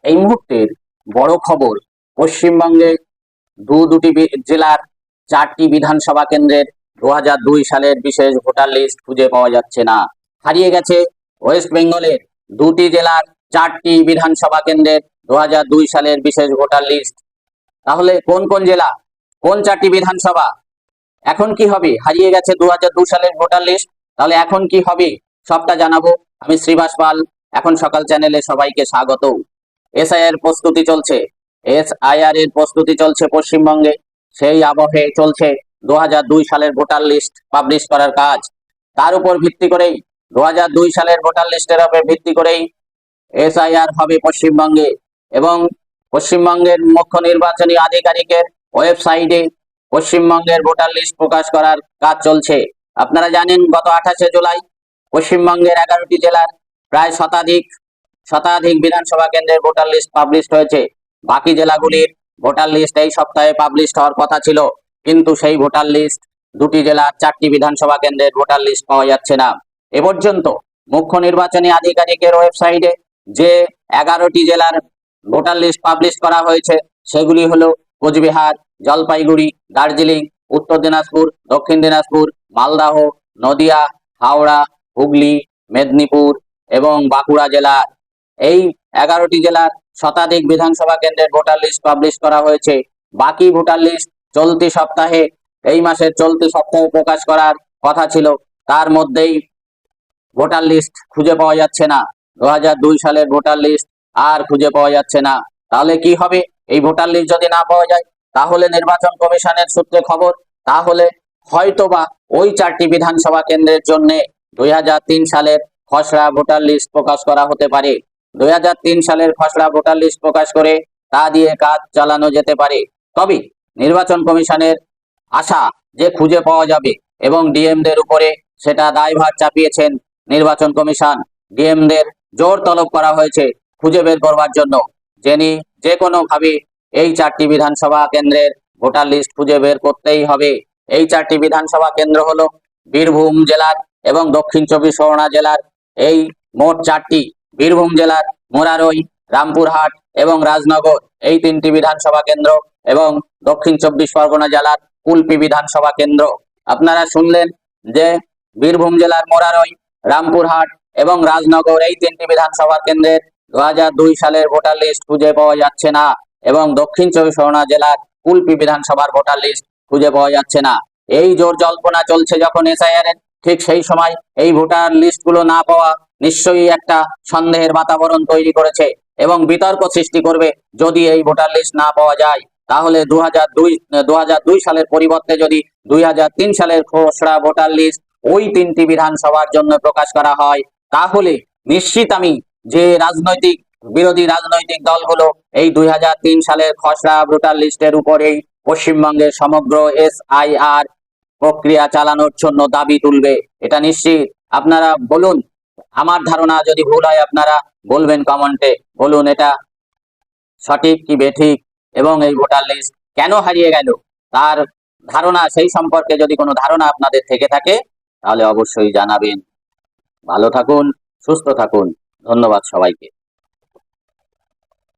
এই মুহূর্তের বড় খবর, পশ্চিমবঙ্গে দুটি জেলার 4টি বিধানসভা কেন্দ্রের 2002 সালের বিশেষ ভোটার লিস্ট খুঁজে পাওয়া যাচ্ছে না। হারিয়ে গেছে ওয়েস্ট বেঙ্গলের 2টি জেলার 4টি বিধানসভা কেন্দ্রের 2002 সালের বিশেষ ভোটার লিস্ট। তাহলে কোন কোন জেলা, কোন 4টি বিধানসভা, এখন কি হবে? হারিয়ে গেছে 2002 সালের ভোটার লিস্ট, তাহলে এখন কি হবে সবটা জানাবো। আমি শ্রীবাস পাল, এখন সকাল চ্যানেলে সবাইকে স্বাগত। এসআইআর প্রস্তুতি চলছে, এসআইআর এর প্রস্তুতি চলছে পশ্চিমবঙ্গে। সেই আবহে চলছে 2002 সালের ভোটার লিস্ট পাবলিশ করার কাজ। তার উপর ভিত্তি করেই 2002 সালের ভোটার লিস্টের উপর ভিত্তি করেই এসআইআর হবে পশ্চিমবঙ্গে, এবং পশ্চিমবঙ্গের মুখ্য নির্বাচনী আধিকারিকের ওয়েবসাইটে পশ্চিমবঙ্গের ভোটার লিস্ট প্রকাশ করার কাজ চলছে। আপনারা জানেন গত 28শে জুলাই পশ্চিমবঙ্গের 11টি জেলার প্রায় শতাধিক বিধানসভা কেন্দ্রের ভোটার লিস্ট পাবলিশ হয়েছে। বাকি জেলাগুলির ভোটার লিস্ট এই সপ্তাহে পাবলিশ হওয়ার কথা ছিল, কিন্তু সেই ভোটার লিস্ট 2টি জেলার 4টি বিধানসভা কেন্দ্রের ভোটার লিস্ট পাওয়া যাচ্ছে না। এ পর্যন্ত মুখ্য নির্বাচনী আধিকারিকের ওয়েবসাইটে যে 11টি জেলার ভোটার লিস্ট পাবলিশ করা হয়েছে সেগুলি হলো কোচবিহার, জলপাইগুড়ি, দার্জিলিং, উত্তর দিনাজপুর, দক্ষিণ দিনাজপুর, মালদহ, নদিয়া, হাওড়া, হুগলি, মেদিনীপুর এবং বাঁকুড়া জেলার। এই 11টি জেলার শতাধিক বিধানসভা কেন্দ্রের ভোটার লিস্ট পাবলিশ করা হয়েছে। বাকি ভোটার লিস্ট চলতি সপ্তাহে, এই মাসের চলতি সপ্তাহে প্রকাশ করার কথা ছিল, তার মধ্যেই ভোটার লিস্ট খুঁজে পাওয়া যাচ্ছে না। 2002 সালের ভোটার লিস্ট আর খুঁজে পাওয়া যাচ্ছে না। তাহলে কি হবে? এই ভোটার লিস্ট যদি না পাওয়া যায়, তাহলে নির্বাচন কমিশনের সূত্রে খবর, তাহলে হয়তোবা ওই 4টি বিধানসভা কেন্দ্রের জন্য 2003 সালের খসড়া ভোটার লিস্ট প্রকাশ করা হতে পারে। 2003 সালের খসড়া ভোটার লিস্ট প্রকাশ করে তা দিয়ে কাজ চালানো যেতে পারে। তবে নির্বাচন কমিশনের আশা যে খুঁজে পাওয়া যাবে, এবং ডিএমদের উপরে সেটা দায়ভার চাপিয়েছেন নির্বাচন কমিশন। ডিএমদের জোর তলব করা হয়েছে খুঁজে বের করবার জন্য, যিনি যে কোনো ভাবে এই 4টি বিধানসভা কেন্দ্রের ভোটার লিস্ট খুঁজে বের করতেই হবে। এই 4টি বিধানসভা কেন্দ্র হলো বীরভূম জেলার এবং দক্ষিণ 24 পরগনা জেলার। এই মোট 4টি, বীরভূম জেলার মোরারই, রামপুরহাট এবং রাজনগর, এই 3টি বিধানসভা কেন্দ্র, এবং দক্ষিণ 24 পরগনা জেলার কুলপি বিধানসভা কেন্দ্র। আপনারা শুনলেন যে বীরভূম জেলার মোরারই, রামপুরহাট এবং রাজনগর, এই 3টি বিধানসভা কেন্দ্রের 2002 সালের ভোটার লিস্ট খুঁজে পাওয়া যাচ্ছে না, এবং দক্ষিণ 24 পরগনা জেলার কুলপি বিধানসভার ভোটার লিস্ট খুঁজে পাওয়া যাচ্ছে না। এই জোর জল্পনা চলছে যখন এসআইআর এর, ঠিক সেই সময় এই ভোটার লিস্টগুলো না পাওয়া নিশ্চয়ই একটা সন্দেহের বাতাবরণ তৈরি করেছে এবং বিতর্ক সৃষ্টি করবে। যদি এই ভোটার লিস্ট না পাওয়া যায়, তাহলে 2002 সালের পরিবর্তে যদি 2003 সালের খসড়া ভোটার লিস্ট ওই 3টি বিধানসভার জন্য প্রকাশ করা হয়, তাহলে নিশ্চিত আমি যে বিরোধী রাজনৈতিক দলগুলো এই 2003 সালের খসড়া ভোটার লিস্টের উপরেই পশ্চিমবঙ্গের সমগ্র এসআইআর প্রক্রিয়া চালানোর জন্য দাবি তুলবে, এটা নিশ্চিত। আপনারা বলুন, আমার ধারণা যদি ভুল হয় আপনারা বলবেন কমেন্টে, বলুন এটা সঠিক কি বেঠিক, এবং এই ভোটার লিস্ট কেন হারিয়ে গেল তার ধারণা, সেই সম্পর্কে যদি কোনো ধারণা আপনাদের থেকে থাকে তাহলে অবশ্যই জানাবেন। ভালো থাকুন, সুস্থ থাকুন, ধন্যবাদ সবাইকে।